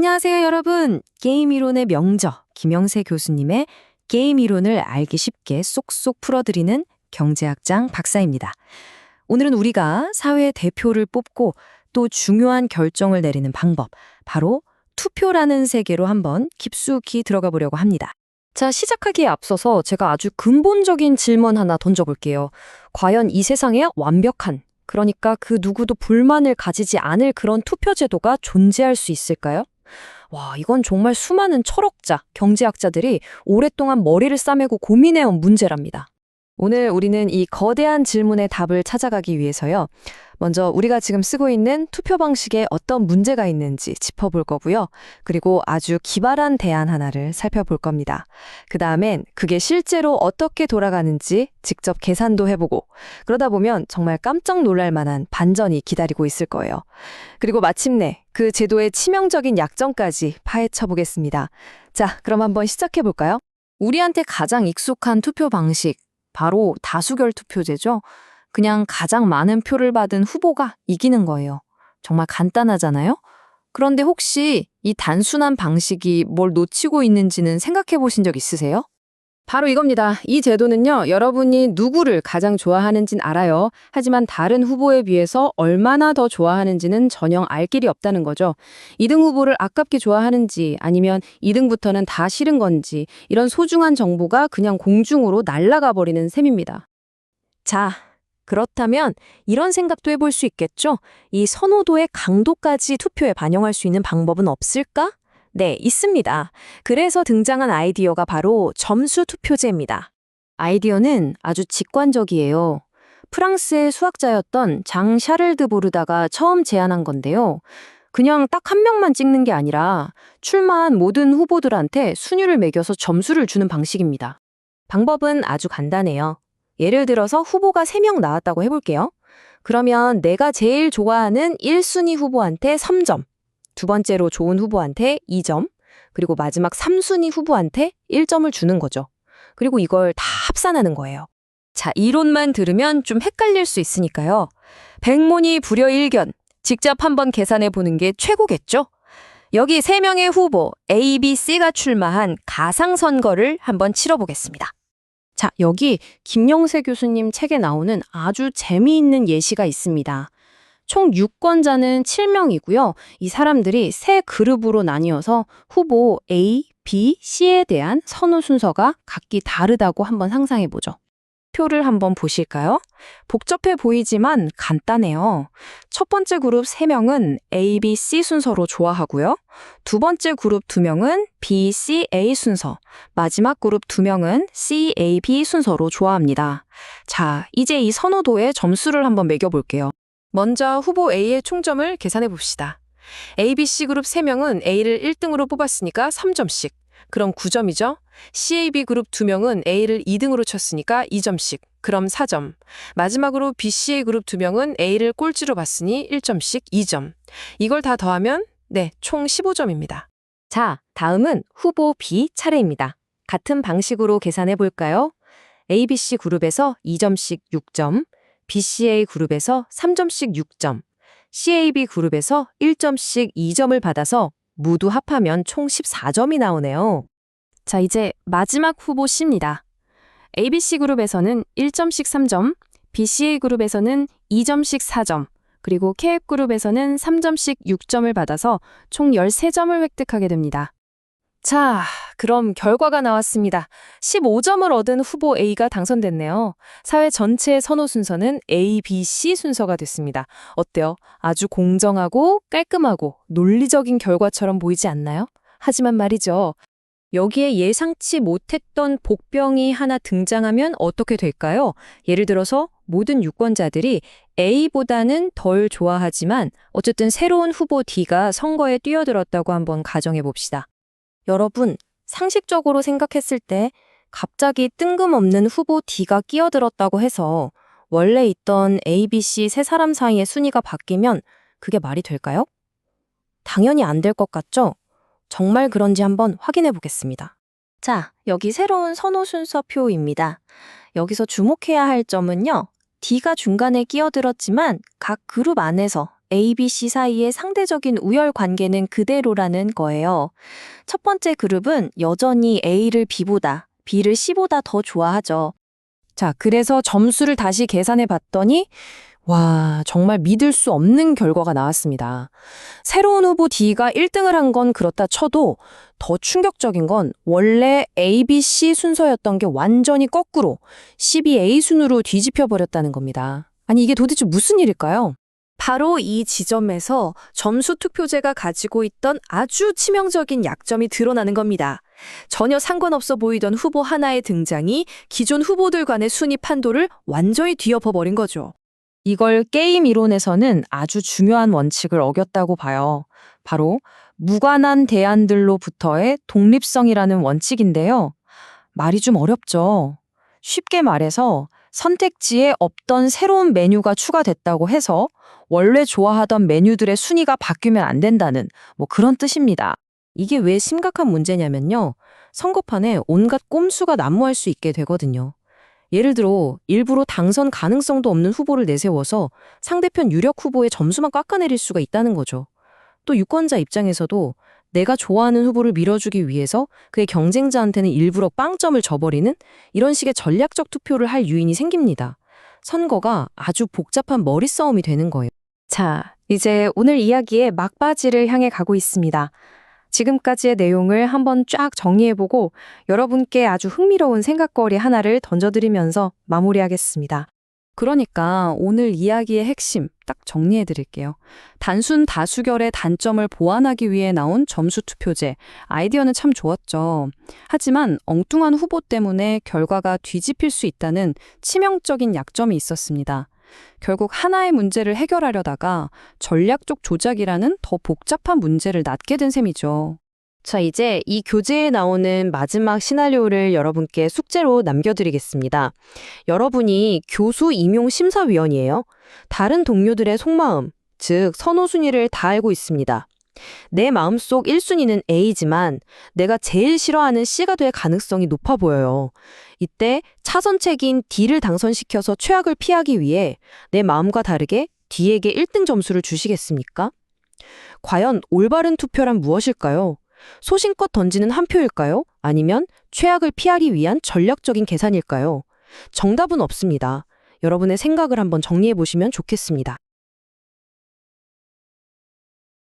안녕하세요, 여러분. 게임 이론의 명저 김영세 교수님의 게임 이론을 알기 쉽게 쏙쏙 풀어드리는 경제학장 박사입니다. 오늘은 우리가 사회 대표를 뽑고 또 중요한 결정을 내리는 방법, 바로 투표라는 세계로 한번 깊숙이 들어가 보려고 합니다. 자, 시작하기에 앞서서 제가 아주 근본적인 질문 하나 던져볼게요. 과연 이 세상에 완벽한, 그러니까 그 누구도 불만을 가지지 않을 그런 투표 제도가 존재할 수 있을까요? 와, 이건 정말 수많은 철학자, 경제학자들이 오랫동안 머리를 싸매고 고민해온 문제랍니다. 오늘 우리는 이 거대한 질문의 답을 찾아가기 위해서요. 먼저 우리가 지금 쓰고 있는 투표 방식에 어떤 문제가 있는지 짚어볼 거고요. 그리고 아주 기발한 대안 하나를 살펴볼 겁니다. 그 다음엔 그게 실제로 어떻게 돌아가는지 직접 계산도 해보고, 그러다 보면 정말 깜짝 놀랄 만한 반전이 기다리고 있을 거예요. 그리고 마침내 그 제도의 치명적인 약점까지 파헤쳐 보겠습니다. 자, 그럼 한번 시작해 볼까요? 우리한테 가장 익숙한 투표 방식, 바로 다수결 투표제죠. 그냥 가장 많은 표를 받은 후보가 이기는 거예요. 정말 간단하잖아요? 그런데 혹시 이 단순한 방식이 뭘 놓치고 있는지는 생각해 보신 적 있으세요? 바로 이겁니다. 이 제도는요, 여러분이 누구를 가장 좋아하는진 알아요. 하지만 다른 후보에 비해서 얼마나 더 좋아하는지는 전혀 알 길이 없다는 거죠. 2등 후보를 아깝게 좋아하는지 아니면 2등부터는 다 싫은 건지 이런 소중한 정보가 그냥 공중으로 날아가 버리는 셈입니다. 자, 그렇다면 이런 생각도 해볼 수 있겠죠? 이 선호도의 강도까지 투표에 반영할 수 있는 방법은 없을까? 네, 있습니다. 그래서 등장한 아이디어가 바로 점수 투표제입니다. 아이디어는 아주 직관적이에요. 프랑스의 수학자였던 장 샤를드 보르다가 처음 제안한 건데요. 그냥 딱 한 명만 찍는 게 아니라 출마한 모든 후보들한테 순위를 매겨서 점수를 주는 방식입니다. 방법은 아주 간단해요. 예를 들어서 후보가 3명 나왔다고 해볼게요. 그러면 내가 제일 좋아하는 1순위 후보한테 3점, 두 번째로 좋은 후보한테 2점, 그리고 마지막 3순위 후보한테 1점을 주는 거죠. 그리고 이걸 다 합산하는 거예요. 자, 이론만 들으면 좀 헷갈릴 수 있으니까요. 백문이 불여일견, 직접 한번 계산해 보는 게 최고겠죠? 여기 3명의 후보 A, B, C가 출마한 가상선거를 한번 치러보겠습니다. 자, 여기 김영세 교수님 책에 나오는 아주 재미있는 예시가 있습니다. 총 유권자는 7명이고요. 이 사람들이 세 그룹으로 나뉘어서 후보 A, B, C에 대한 선호 순서가 각기 다르다고 한번 상상해보죠. 표를 한번 보실까요? 복잡해 보이지만 간단해요. 첫 번째 그룹 3명은 A, B, C 순서로 좋아하고요. 두 번째 그룹 2명은 B, C, A 순서, 마지막 그룹 2명은 C, A, B 순서로 좋아합니다. 자, 이제 이 선호도의 점수를 한번 매겨볼게요. 먼저 후보 A의 총점을 계산해 봅시다. A, B, C 그룹 3명은 A를 1등으로 뽑았으니까 3점씩. 그럼 9점이죠? CAB 그룹 2명은 A를 2등으로 쳤으니까 2점씩. 그럼 4점. 마지막으로 BCA 그룹 2명은 A를 꼴찌로 봤으니 1점씩 2점. 이걸 다 더하면 총 15점입니다. 자, 다음은 후보 B 차례입니다. 같은 방식으로 계산해 볼까요? ABC 그룹에서 2점씩 6점, BCA 그룹에서 3점씩 6점, CAB 그룹에서 1점씩 2점을 받아서 모두 합하면 총 14점이 나오네요. 자, 이제 마지막 후보 C입니다. ABC 그룹에서는 1점씩 3점, BCA 그룹에서는 2점씩 4점, 그리고 KF 그룹에서는 3점씩 6점을 받아서 총 13점을 획득하게 됩니다. 자, 그럼 결과가 나왔습니다. 15점을 얻은 후보 A가 당선됐네요. 사회 전체의 선호 순서는 A, B, C 순서가 됐습니다. 어때요? 아주 공정하고 깔끔하고 논리적인 결과처럼 보이지 않나요? 하지만 말이죠. 여기에 예상치 못했던 복병이 하나 등장하면 어떻게 될까요? 예를 들어서 모든 유권자들이 A보다는 덜 좋아하지만 어쨌든 새로운 후보 D가 선거에 뛰어들었다고 한번 가정해 봅시다. 여러분, 상식적으로 생각했을 때 갑자기 뜬금없는 후보 D가 끼어들었다고 해서 원래 있던 A, B, C 세 사람 사이의 순위가 바뀌면 그게 말이 될까요? 당연히 안 될 것 같죠? 정말 그런지 한번 확인해 보겠습니다. 자, 여기 새로운 선호 순서표입니다. 여기서 주목해야 할 점은요. D가 중간에 끼어들었지만 각 그룹 안에서 A, B, C 사이의 상대적인 우열 관계는 그대로라는 거예요. 첫 번째 그룹은 여전히 A를 B보다, B를 C보다 더 좋아하죠. 자, 그래서 점수를 다시 계산해 봤더니 와, 정말 믿을 수 없는 결과가 나왔습니다. 새로운 후보 D가 1등을 한 건 그렇다 쳐도 더 충격적인 건 원래 A, B, C 순서였던 게 완전히 거꾸로 CBA 순으로 뒤집혀 버렸다는 겁니다. 아니, 이게 도대체 무슨 일일까요? 바로 이 지점에서 점수 투표제가 가지고 있던 아주 치명적인 약점이 드러나는 겁니다. 전혀 상관없어 보이던 후보 하나의 등장이 기존 후보들 간의 순위 판도를 완전히 뒤엎어버린 거죠. 이걸 게임 이론에서는 아주 중요한 원칙을 어겼다고 봐요. 바로 무관한 대안들로부터의 독립성이라는 원칙인데요. 말이 좀 어렵죠. 쉽게 말해서 선택지에 없던 새로운 메뉴가 추가됐다고 해서 원래 좋아하던 메뉴들의 순위가 바뀌면 안 된다는 그런 뜻입니다. 이게 왜 심각한 문제냐면요. 선거판에 온갖 꼼수가 난무할 수 있게 되거든요. 예를 들어 일부러 당선 가능성도 없는 후보를 내세워서 상대편 유력 후보의 점수만 깎아내릴 수가 있다는 거죠. 또 유권자 입장에서도 내가 좋아하는 후보를 밀어주기 위해서 그의 경쟁자한테는 일부러 빵점을 줘버리는 이런 식의 전략적 투표를 할 유인이 생깁니다. 선거가 아주 복잡한 머리싸움이 되는 거예요. 자, 이제 오늘 이야기의 막바지를 향해 가고 있습니다. 지금까지의 내용을 한번 쫙 정리해보고 여러분께 아주 흥미로운 생각거리 하나를 던져드리면서 마무리하겠습니다. 그러니까 오늘 이야기의 핵심 딱 정리해드릴게요. 단순 다수결의 단점을 보완하기 위해 나온 점수 투표제. 아이디어는 참 좋았죠. 하지만 엉뚱한 후보 때문에 결과가 뒤집힐 수 있다는 치명적인 약점이 있었습니다. 결국 하나의 문제를 해결하려다가 전략적 조작이라는 더 복잡한 문제를 낳게 된 셈이죠. 자, 이제 이 교재에 나오는 마지막 시나리오를 여러분께 숙제로 남겨드리겠습니다. 여러분이 교수 임용 심사위원이에요. 다른 동료들의 속마음, 즉 선호 순위를 다 알고 있습니다. 내 마음속 1순위는 A지만 내가 제일 싫어하는 C가 될 가능성이 높아 보여요. 이때 차선책인 D를 당선시켜서 최악을 피하기 위해 내 마음과 다르게 D에게 1등 점수를 주시겠습니까? 과연 올바른 투표란 무엇일까요? 소신껏 던지는 한 표일까요? 아니면 최악을 피하기 위한 전략적인 계산일까요? 정답은 없습니다. 여러분의 생각을 한번 정리해 보시면 좋겠습니다.